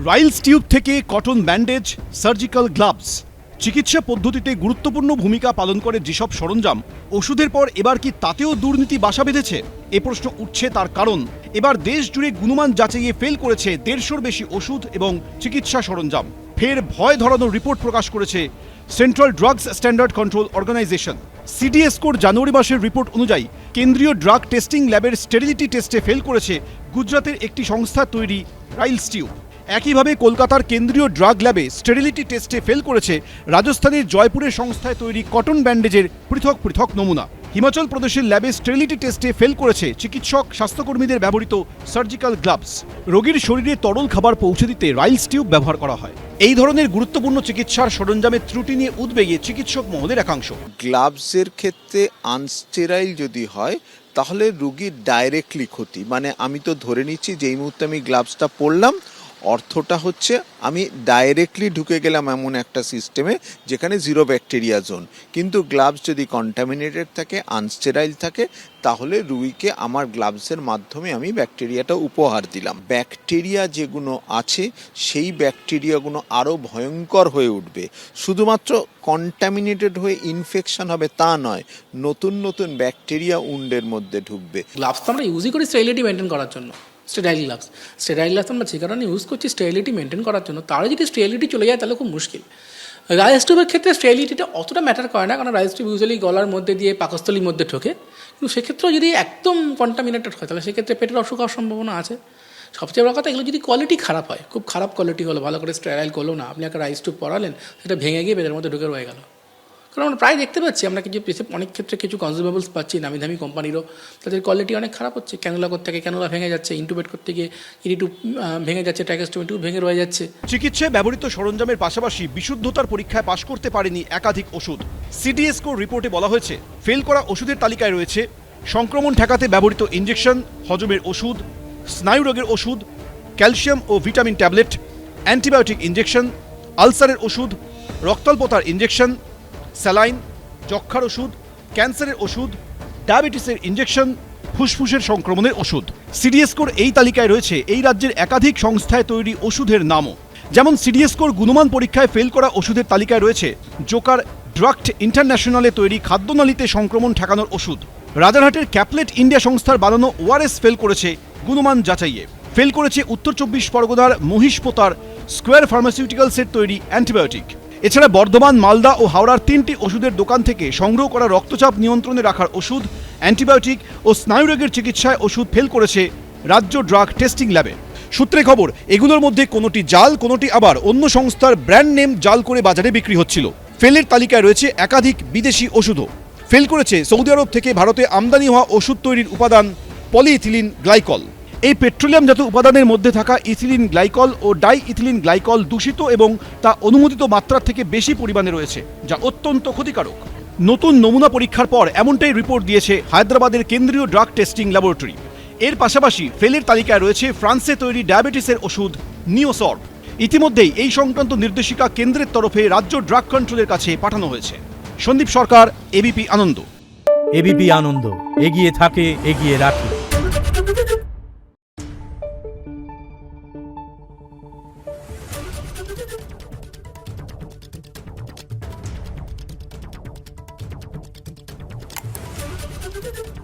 রাইলস tube থেকে cotton bandage, surgical gloves, চিকিৎসা পদ্ধতিতে গুরুত্বপূর্ণ ভূমিকা পালন করে যেসব সরঞ্জাম, ওষুধের পর এবার কি তাতেও দুর্নীতি বাসা বেঁধেছে? এ প্রশ্ন উঠছে তার কারণ এবার দেশ জুড়ে গুণমান যাচাইয়ে ফেল করেছে 150-র বেশি ওষুধ এবং চিকিৎসা সরঞ্জাম। ফের ভয় ধরানোর রিপোর্ট প্রকাশ করেছে central drugs standard control organization. সিডিএসকোর জানুয়ারি মাসের রিপোর্ট অনুযায়ী কেন্দ্রীয় ড্রাগ টেস্টিং ল্যাবের স্টেরিলিটি টেস্টে ফেল করেছে গুজরাতের একটি সংস্থা তৈরি রাইলস টিউব। একইভাবে কলকাতার কেন্দ্রীয় ড্রাগ ল্যাবে স্টেরিলিটি টেস্টে ফেল করেছে রাজস্থানের জয়পুরের সংস্থায় তৈরি কটন ব্যান্ডেজের পৃথক পৃথক নমুনা। হিমাচল প্রদেশের ল্যাবে স্টেরিলিটি টেস্টে ফেল করেছে চিকিৎসক স্বাস্থ্যকর্মীদের ব্যবহৃত সার্জিক্যাল গ্লাভস। রোগীর শরীরে তরল খাবার পৌঁছে দিতে রাইলস টিউব ব্যবহার করা হয়। এই ধরনের গুরুত্বপূর্ণ চিকিৎসার সরঞ্জামের ত্রুটি নিয়ে উদ্বেগে চিকিৎসক মহলের একাংশ। গ্লাভসের ক্ষেত্রে আনস্টেরাইল যদি হয় তাহলে রুগীর ডাইরেক্টলি ক্ষতি, মানে আমি তো ধরে নিচ্ছি যেই মুহূর্তে আমি গ্লাভসটা পরলাম অর্থটা হচ্ছে আমি ডাইরেক্টলি ঢুকে গেলাম এমন একটা সিস্টেমে যেখানে জিরো ব্যাকটেরিয়া জোন। কিন্তু গ্লাভস যদি কন্টামিনেটেড থাকে, আনস্টেরাইল থাকে, তাহলে রুগীকে আমার গ্লাভসের মাধ্যমে আমি ব্যাকটেরিয়াটা উপহার দিলাম। ব্যাকটেরিয়া যেগুলো আছে সেই ব্যাকটেরিয়াগুলো আরও ভয়ঙ্কর হয়ে উঠবে। শুধুমাত্র কন্টামিনেটেড হয়ে ইনফেকশন হবে তা নয়, নতুন নতুন ব্যাকটেরিয়া উন্ডের মধ্যে ঢুকবে। গ্লাভস তো আমরা ইউজই করি স্টেরিলিটি মেনটেন করার জন্য। স্টেরাইল গ্লাভস আমরা যে কারণে ইউজ করছি স্টেরিলিটি মেনটেন করার জন্য, তারা যদি স্টেরিলিটি চলে যায় তাহলে খুব মুশকিল। রাইস টিউবের ক্ষেত্রে স্টেরিলিটিটা অতটা ম্যাটার করে না, কারণ রাইস টিউব ইউজুয়ালি গলার মধ্যে দিয়ে পাকস্থলীর মধ্যে ঢোকে। কিন্তু সেক্ষেত্রেও যদি একদম কন্টামিনেটেড হয় তাহলে সেক্ষেত্রে পেটের অসুখ হওয়ার সম্ভাবনা আছে। সবচেয়ে বড় কথা, এগুলো যদি কোয়ালিটি খারাপ হয়, খুব খারাপ কোয়ালিটি হলো, ভালো করে স্টেরাইল করলো না, আপনি একটা রাইস টিউব পরালেন, সেটা ভেঙে গিয়ে পেটের মধ্যে ঢুকে রয়ে গেল। কারণ আমরা প্রায় দেখতে পাচ্ছি, আমরা কিছু অনেক ক্ষেত্রে কিছু কনজিউমেবলস পাচ্ছি নামি দামি কোম্পানিরও, তাদের কোয়ালিটি অনেক খারাপ হচ্ছে। ক্যানুলা করতে গিয়ে ক্যানুলা ভেঙে যাচ্ছে, ইন্টুবেট করতে গিয়ে ইরিটিউব ভেঙে যাচ্ছে, ট্রাইকেস্টোমি টিউব ভেঙে রয়ে যাচ্ছে। চিকিৎসায় ব্যবহৃত সরঞ্জামের পাশাপাশি বিশুদ্ধতার পরীক্ষায় পাশ করতে পারেনি একাধিক ওষুধ। সিডিএসকোর রিপোর্টে বলা হয়েছে ফেল করা ওষুধের তালিকায় রয়েছে সংক্রমণ ঠেকাতে ব্যবহৃত ইনজেকশন, হজমের ওষুধ, স্নায়ু রোগের ওষুধ, ক্যালসিয়াম ও ভিটামিন ট্যাবলেট, অ্যান্টিবায়োটিক ইনজেকশন, আলসারের ওষুধ, রক্তাল্পতার ইনজেকশন, স্যালাইন, যক্ষার ওষুধ, ক্যান্সারের ওষুধ, ডায়াবেটিসের ইনজেকশন, ফুসফুসের সংক্রমণের ওষুধ। সিডিএসকোর এই তালিকায় রয়েছে এই রাজ্যের একাধিক সংস্থায় তৈরি ওষুধের নামও। যেমন সিডিএসকোর গুণমান পরীক্ষায় ফেল করা ওষুধের তালিকায় রয়েছে জোকার ড্রাগট ইন্টারন্যাশনালে তৈরি খাদ্যনালীতে সংক্রমণ ঠেকানোর ওষুধ। রাজারহাটের ক্যাপলেট ইন্ডিয়া সংস্থার বানানো ওআরএস ফেল করেছে গুণমান যাচাইয়ে। ফেল করেছে উত্তর 24 পরগনার মহিষপোতার স্কোয়ার ফার্মাসিউটিক্যালসের তৈরি অ্যান্টিবায়োটিক। এছাড়া বর্ধমান, মালদা ও হাওড়ার 3টি ওষুধের দোকান থেকে সংগ্রহ করা রক্তচাপ নিয়ন্ত্রণে রাখার ওষুধ, অ্যান্টিবায়োটিক ও স্নায়ুরোগের চিকিৎসায় ওষুধ ফেল করেছে রাজ্য ড্রাগ টেস্টিং ল্যাবে। সূত্রে খবর, এগুলোর মধ্যে কোনোটি জাল, কোনোটি আবার অন্য সংস্থার ব্র্যান্ড নেম জাল করে বাজারে বিক্রি হচ্ছিল। ফেলের তালিকায় রয়েছে একাধিক বিদেশি ওষুধও। ফেল করেছে সৌদি আরব থেকে ভারতে আমদানি হওয়া ওষুধ তৈরির উপাদান পলিইথিলিন গ্লাইকল। এই পেট্রোলিয়ামজাত উপাদানের মধ্যে থাকা ইথিলিন গ্লাইকল ও ডাই ইথিলিন গ্লাইকল দূষিত এবং তা অনুমোদিত মাত্রার থেকে বেশি পরিমাণে রয়েছে, যা অত্যন্ত ক্ষতিকারক। নতুন নমুনা পরীক্ষার পর এমনটাই রিপোর্ট দিয়েছে হায়দ্রাবাদের কেন্দ্রীয় ড্রাগ টেস্টিং ল্যাবরেটরি। এর পাশাপাশি ফেলের তালিকায় রয়েছে ফ্রান্সে তৈরি ডায়াবেটিসের ওষুধ নিওসর্ব। ইতিমধ্যেই এই সংক্রান্ত নির্দেশিকা কেন্দ্রের তরফে রাজ্য ড্রাগ কন্ট্রোলের কাছে পাঠানো হয়েছে। সন্দীপ সরকার, এবিপি আনন্দ। এবিপি আনন্দ, এগিয়ে থাকে, এগিয়ে রাখে। Thank you.